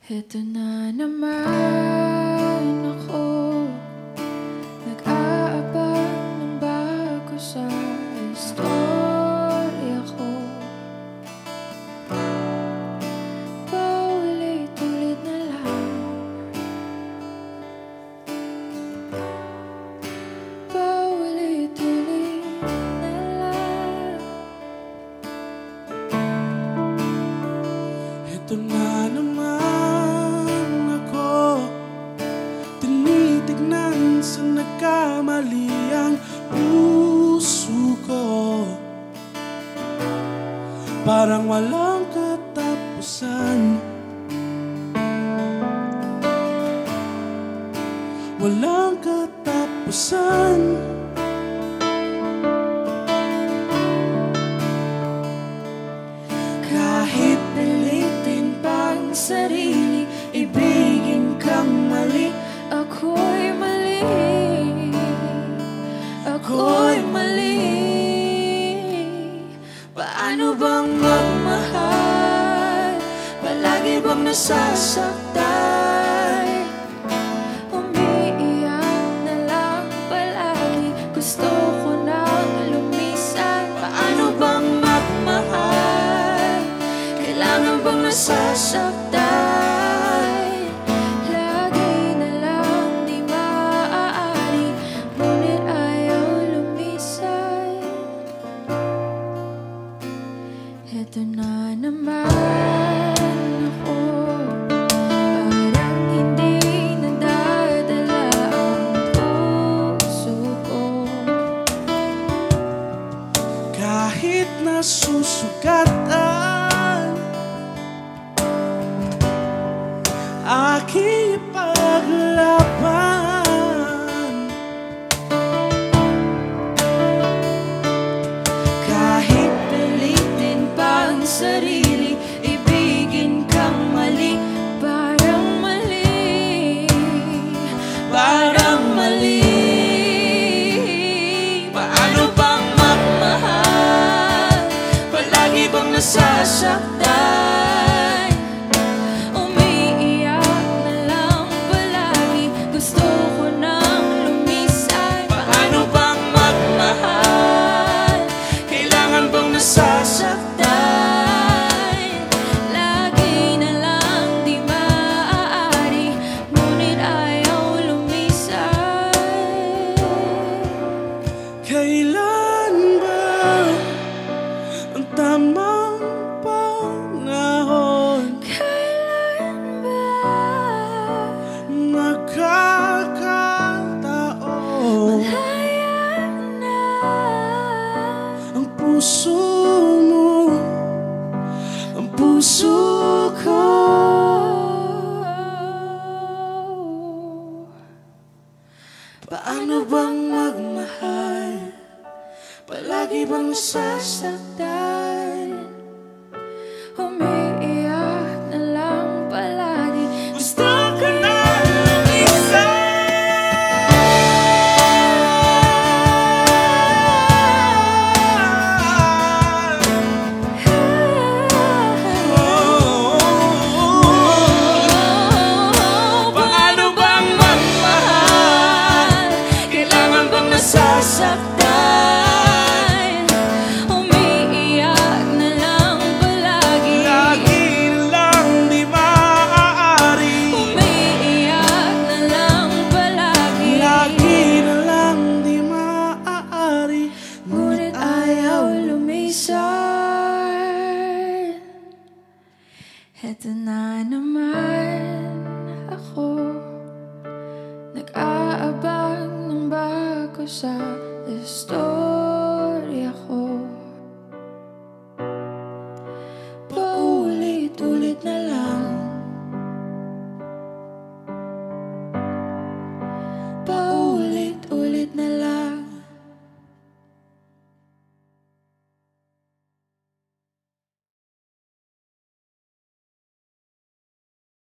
Heto na naman ako, nag-aabang ng bago sa istorya ko. Paulit-ulit na lang, paulit-ulit na lang. Heto na naman tinitignan sa nagkamali ang puso ko. Parang walang katapusan, walang katapusan. Kahit pilitin pang sarili, ibigin kang mali, ako'y mali, ako'y mali. Paano bang magmahal? Palagi bang nasasaktan? Umiiyak na lang palagi, gusto ko nang lumisan. Paano bang magmahal? Kailangan bang nasasaktan? Heto na naman ako, parang hindi nadadala ang puso ko. Kahit nasusugatan, aking ipaglaban. Kahit pilitin pang sarili, ibigin kang mali, parang mali, parang mali. Paano bang magmahal? Palagi bang nasasaktan? Umiiyak na lang palagi, gusto ko nang lumisan. Paano bang magmahal? Kailangan bang nasasaktan? Lagi na lang di maaari, ngunit ayaw lumisan. Kailan ba ang tamang panahon? Kailan ba magkakataon? malaya na Ang puso mo, ang puso ko. Paano bang magmahal? Palagi bang nasasaktan? Umiiyak na lang palagi, Gusto ko na lumisan. Paano bang magmahal? Kailangan bang nasasaktan? Umiiyak na lang palagi, Lagi lang di maaari, umiiyak na lang palagi. lagi na lang di maaari, Ngunit ayaw lumisan. Heto na naman ako, nag-aabang ng bago sa istorya ko.